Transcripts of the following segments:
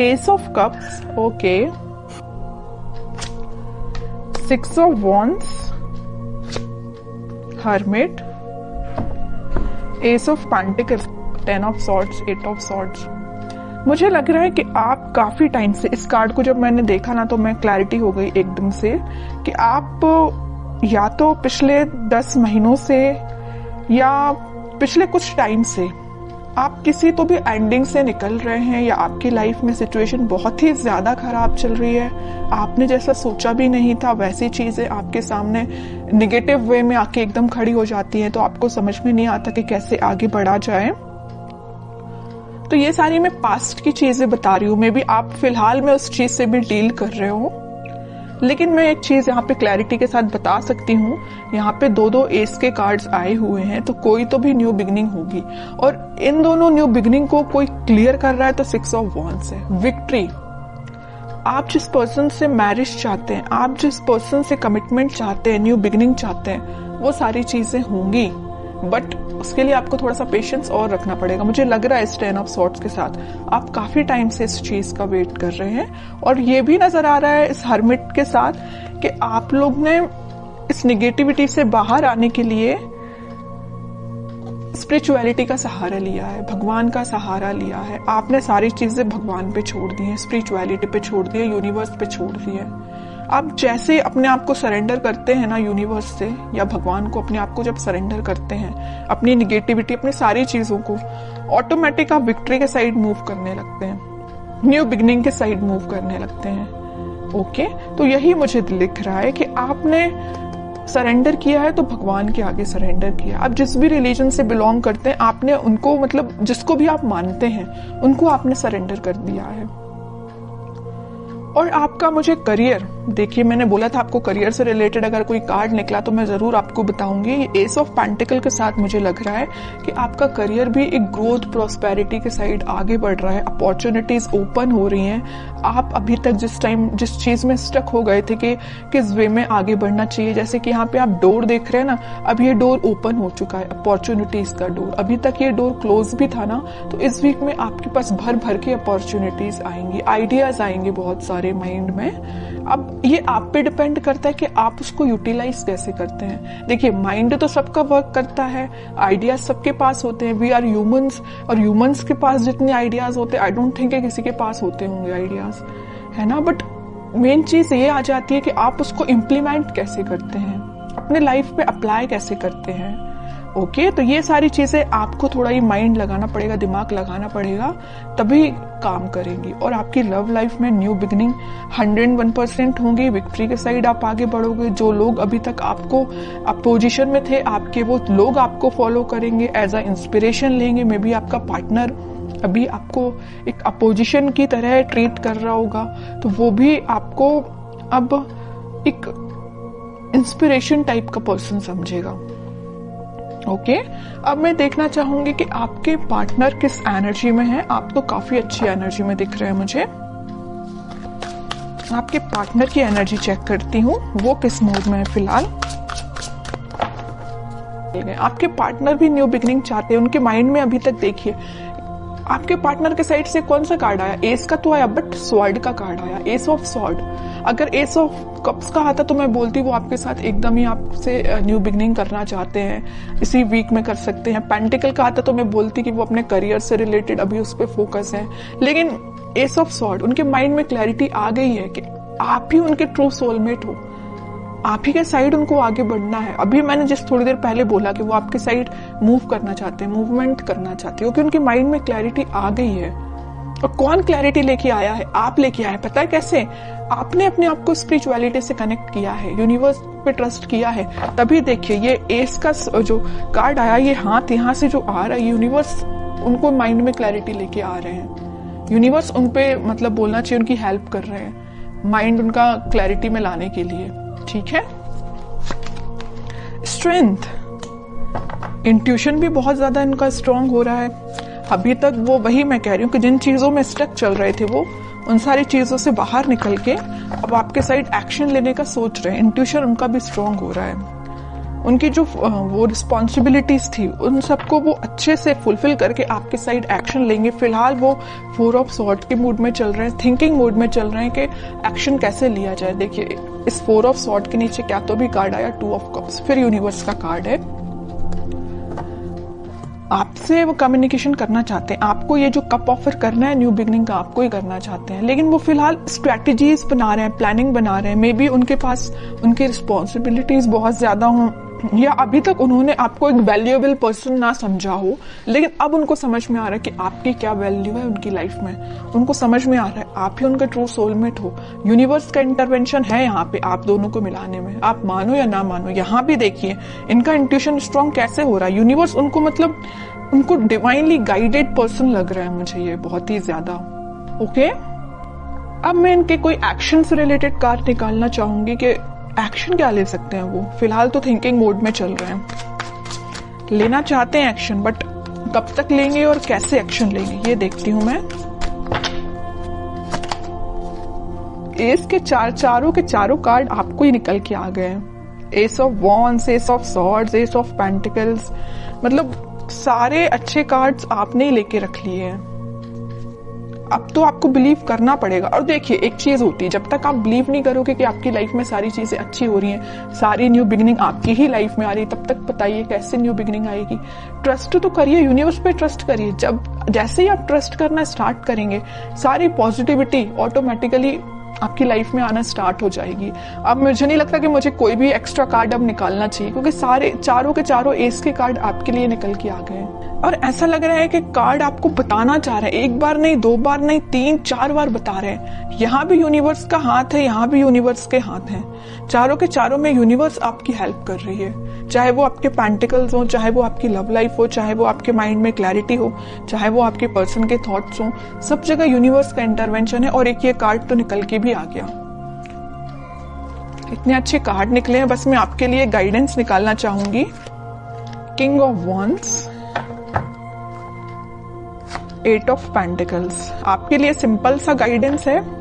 S of cups, okay, 6 of wands, hermit, S of pentacles, 10 of swords, 8 of swords. मुझे लग रहा है कि आप काफी टाइम से, इस कार्ड को जब मैंने देखा ना तो मैं क्लैरिटी हो गई एकदम से कि आप या तो पिछले 10 महीनों से या पिछले कुछ टाइम से आप किसी तो भी एंडिंग से निकल रहे हैं, या आपकी लाइफ में सिचुएशन बहुत ही ज्यादा खराब चल रही है। आपने जैसा सोचा भी नहीं था वैसी चीजें आपके सामने निगेटिव वे में आके एकदम खड़ी हो जाती हैं, तो आपको समझ में नहीं आता कि कैसे आगे बढ़ा जाए। तो ये सारी मैं पास्ट की चीजें बता रही हूँ, मे बी आप फिलहाल में उस चीज से भी डील कर रहे हो, लेकिन मैं एक चीज यहाँ पे क्लैरिटी के साथ बता सकती हूँ। यहाँ पे 2-2 एस के कार्ड्स आए हुए हैं, तो कोई तो भी न्यू बिगनिंग होगी, और इन दोनों न्यू बिगनिंग को कोई क्लियर कर रहा है तो 6 ऑफ वॉन्ड्स है, विक्ट्री। आप जिस पर्सन से मैरिज चाहते हैं, आप जिस पर्सन से कमिटमेंट चाहते हैं, न्यू बिगनिंग चाहते हैं, वो सारी चीजें होंगी, बट उसके लिए आपको थोड़ा सा पेशेंस और रखना पड़ेगा। मुझे लग रहा है इस 10 ऑफ सॉर्ड्स के साथ आप काफी टाइम से इस चीज का वेट कर रहे हैं, और ये भी नजर आ रहा है इस हर्मिट के साथ कि आप लोग ने इस निगेटिविटी से बाहर आने के लिए स्पिरिचुअलिटी का सहारा लिया है, भगवान का सहारा लिया है। आपने सारी चीजें भगवान पे छोड़ दी है, स्पिरिचुअलिटी पे छोड़ दी है, यूनिवर्स पे छोड़ दी है। आप जैसे अपने आप को सरेंडर करते हैं ना यूनिवर्स से या भगवान को, अपने आप को जब सरेंडर करते हैं, अपनी निगेटिविटी, अपनी सारी चीजों को, ऑटोमेटिक आप विक्ट्री के साइड मूव करने लगते हैं, न्यू बिगनिंग के साइड मूव करने लगते हैं। ओके, तो यही मुझे दिख रहा है कि आपने सरेंडर किया है तो भगवान के आगे सरेंडर किया। आप जिस भी रिलीजन से बिलोंग करते हैं, आपने उनको, मतलब जिसको भी आप मानते हैं, उनको आपने सरेंडर कर दिया है। और आपका मुझे करियर, देखिए मैंने बोला था आपको करियर से रिलेटेड अगर कोई कार्ड निकला तो मैं जरूर आपको बताऊंगी। ये एस ऑफ पेंटिकल के साथ मुझे लग रहा है कि आपका करियर भी एक ग्रोथ, प्रॉस्पेरिटी के साइड आगे बढ़ रहा है, अपॉर्चुनिटीज ओपन हो रही हैं। आप अभी तक जिस चीज में स्टक हो गए थे कि किस वे में आगे बढ़ना चाहिए, जैसे कि यहाँ पे आप डोर देख रहे हैं ना, अब ये डोर ओपन हो चुका है, अपॉर्चुनिटीज का डोर। अभी तक ये डोर क्लोज भी था ना, तो इस वीक में आपके पास भर भर के अपॉर्चुनिटीज आएंगी, आइडियाज आएंगे बहुत सारे माइंड में। अब ये आप पे डिपेंड करता है कि आप उसको यूटिलाइज कैसे करते हैं। देखिए माइंड तो सबका वर्क करता है, आइडियाज सबके पास होते हैं, वी आर ह्यूमंस, और ह्यूमंस के पास जितने आइडियाज होते हैं, आई डोंट थिंक किसी के पास होते होंगे आइडियाज, है ना। बट मेन चीज ये आ जाती है कि आप उसको इम्प्लीमेंट कैसे करते हैं, अपने लाइफ पे अप्लाई कैसे करते हैं। ओके, तो ये सारी चीजें आपको थोड़ा ही माइंड लगाना पड़ेगा, दिमाग लगाना पड़ेगा, तभी काम करेंगी। और आपकी लव लाइफ में न्यू बिगनिंग 101% होंगी, विक्ट्री के साइड आप आगे बढ़ोगे। जो लोग अभी तक आपको अपोजिशन में थे, आपके वो लोग आपको फॉलो करेंगे, एज अ इंस्पिरेशन लेंगे। मे बी आपका पार्टनर अभी आपको एक अपोजिशन की तरह ट्रीट कर रहा होगा, तो वो भी आपको अब एक इंस्पिरेशन टाइप का पर्सन समझेगा। ओके, अब मैं देखना चाहूंगी कि आपके पार्टनर किस एनर्जी में है। आप तो काफी अच्छी एनर्जी में दिख रहे हैं मुझे। आपके पार्टनर की एनर्जी चेक करती हूँ, वो किस मूड में है फिलहाल। आपके पार्टनर भी न्यू बिगनिंग चाहते हैं, उनके माइंड में अभी तक देखिए आपके पार्टनर के साइड से कौन सा कार्ड आया, एस का तो आया, बट स्वॉर्ड का कार्ड आया, एस ऑफ स्वॉर्ड। अगर एस ऑफ कप्स का आता तो मैं बोलती वो आपके साथ एकदम ही आपसे न्यू बिगनिंग करना चाहते हैं, इसी वीक में कर सकते हैं। पेंटिकल का आता तो मैं बोलती कि वो अपने करियर से रिलेटेड अभी उस पर फोकस है। लेकिन एस ऑफ स्वॉर्ड, उनके माइंड में क्लैरिटी आ गई है कि आप ही उनके ट्रू सोलमेट हो, आप ही के साइड उनको आगे बढ़ना है। अभी मैंने जिस थोड़ी देर पहले बोला कि वो आपके साइड मूव करना चाहते हैं, मूवमेंट करना चाहते हैं, क्योंकि उनके माइंड में क्लैरिटी आ गई है। और कौन क्लैरिटी लेके आया है? आप लेके आए। पता है कैसे? आपने अपने आप को स्पिरिचुअलिटी से कनेक्ट किया है, यूनिवर्स पे ट्रस्ट किया है। तभी देखिए ये एस का जो कार्ड आया, ये हाथ यहाँ से जो आ रहा है, यूनिवर्स उनको माइंड में क्लैरिटी लेके आ रहे हैं। यूनिवर्स उनपे मतलब बोलना चाहिए उनकी हेल्प कर रहे हैं, माइंड उनका क्लैरिटी में लाने के लिए। ठीक है। स्ट्रेंथ, इंट्यूशन भी बहुत ज्यादा इनका स्ट्रांग हो रहा है। अभी तक वो, वही मैं कह रही हूँ कि जिन चीजों में स्टक चल रहे थे वो उन सारी चीजों से बाहर निकल के अब आपके साइड एक्शन लेने का सोच रहे हैं। इंट्यूशन उनका भी स्ट्रांग हो रहा है। उनकी जो वो रिस्पॉन्सिबिलिटीज थी उन सबको वो अच्छे से फुलफिल करके आपके साइड एक्शन लेंगे। फिलहाल वो 4 ऑफ सॉर्ड के मूड में चल रहे हैं, थिंकिंग मूड में चल रहे हैं कि एक्शन कैसे लिया जाए। देखिए इस 4 ऑफ सॉर्ड के नीचे क्या तो भी कार्ड आया 2 ऑफ कप्स, फिर यूनिवर्स का कार्ड है। आपसे वो कम्युनिकेशन करना चाहते हैं, आपको ये जो कप ऑफर करना है न्यू बिगनिंग का आपको ही करना चाहते हैं, लेकिन वो फिलहाल स्ट्रेटजीज बना रहे हैं, प्लानिंग बना रहे हैं। मे बी उनके पास उनकी रिस्पॉन्सिबिलिटीज बहुत ज्यादा हों, या अभी तक उन्होंने आपको एक वैल्यूएबल पर्सन ना समझा हो, लेकिन अब उनको समझ में आ रहा है कि आपकी क्या वैल्यू है उनकी लाइफ में। उनको समझ में आ रहा है आप ही उनका ट्रू सोलमेट हो। यूनिवर्स का इंटरवेंशन है यहाँ पे आप दोनों को मिलाने में, आप मानो या ना मानो। यहाँ भी देखिए इनका इंट्यूशन स्ट्रॉन्ग कैसे हो रहा है। यूनिवर्स उनको मतलब उनको डिवाइनली गाइडेड पर्सन लग रहा है मुझे ये बहुत ही ज्यादा। ओके, अब मैं इनके कोई एक्शन से रिलेटेड कार्ड निकालना चाहूंगी कि एक्शन क्या ले सकते हैं वो। फिलहाल तो थिंकिंग मोड में चल रहे हैं, लेना चाहते हैं एक्शन, बट कब तक लेंगे और कैसे एक्शन लेंगे ये देखती हूं मैं। एस के चारों के चारों कार्ड आपको ही निकल के आ गए हैं। S of wands, S of swords, S of pentacles, मतलब सारे अच्छे कार्ड्स आपने ही लेके रख लिए हैं। अब तो आपको बिलीव करना पड़ेगा। और देखिए एक चीज होती है, जब तक आप बिलीव नहीं करोगे कि आपकी लाइफ में सारी चीजें अच्छी हो रही हैं, सारी न्यू बिगिनिंग आपकी ही लाइफ में आ रही है, तब तक बताइए कैसे न्यू बिगिनिंग आएगी। ट्रस्ट तो करिए, यूनिवर्स पे ट्रस्ट करिए। जब जैसे ही आप ट्रस्ट करना स्टार्ट करेंगे सारी पॉजिटिविटी ऑटोमेटिकली आपकी लाइफ में आना स्टार्ट हो जाएगी। अब मुझे नहीं लगता कि मुझे कोई भी एक्स्ट्रा कार्ड अब निकालना चाहिए, क्योंकि सारे चारों के चारों एस के कार्ड आपके लिए निकल के आ गए हैं। और ऐसा लग रहा है कि कार्ड आपको बताना चाह रहे हैं, एक बार नहीं, 2 बार नहीं, 3-4 बार बता रहे हैं। यहाँ भी यूनिवर्स का हाथ है, यहाँ भी यूनिवर्स के हाथ हैं। चारों के चारों में यूनिवर्स आपकी हेल्प कर रही है, चाहे वो आपके पेंटिकल्स हो, चाहे वो आपकी लव लाइफ हो, चाहे वो आपके माइंड में क्लैरिटी हो, चाहे वो आपके पर्सन के थॉट्स हो, सब जगह यूनिवर्स का इंटरवेंशन है। और एक ये कार्ड तो निकल के भी आ गया। इतने अच्छे कार्ड निकले हैं, बस मैं आपके लिए गाइडेंस निकालना चाहूंगी। King of wands, 8 of pentacles, आपके लिए सिंपल सा गाइडेंस है।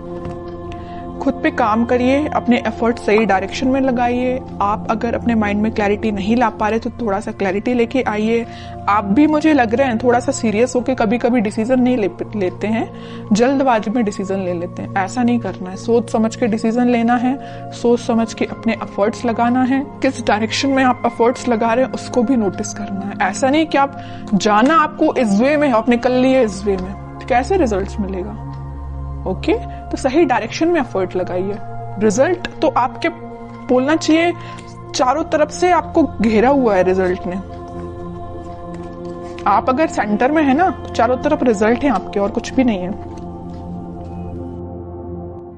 खुद पे काम करिए, अपने एफर्ट सही डायरेक्शन में लगाइए। आप अगर अपने माइंड में क्लैरिटी नहीं ला पा रहे तो थोड़ा सा क्लैरिटी लेके आइए। आप भी मुझे लग रहे हैं थोड़ा सा सीरियस होके कभी कभी डिसीजन नहीं लेते हैं, जल्दबाजी में डिसीजन ले लेते हैं। ऐसा नहीं करना है, सोच समझ के डिसीजन लेना है, सोच समझ के अपने एफर्ट्स लगाना है। किस डायरेक्शन में आप एफर्ट्स लगा रहे हैं उसको भी नोटिस करना है। ऐसा नहीं कि आप जाना आपको इस वे में, आप निकल लिए इस वे में, कैसे रिजल्ट मिलेगा। ओके, तो सही डायरेक्शन में एफर्ट लगाइए। रिजल्ट तो आपके बोलना चाहिए चारों तरफ से आपको घेरा हुआ है रिजल्ट ने। आप अगर सेंटर में है ना तो चारों तरफ रिजल्ट है आपके, और कुछ भी नहीं है।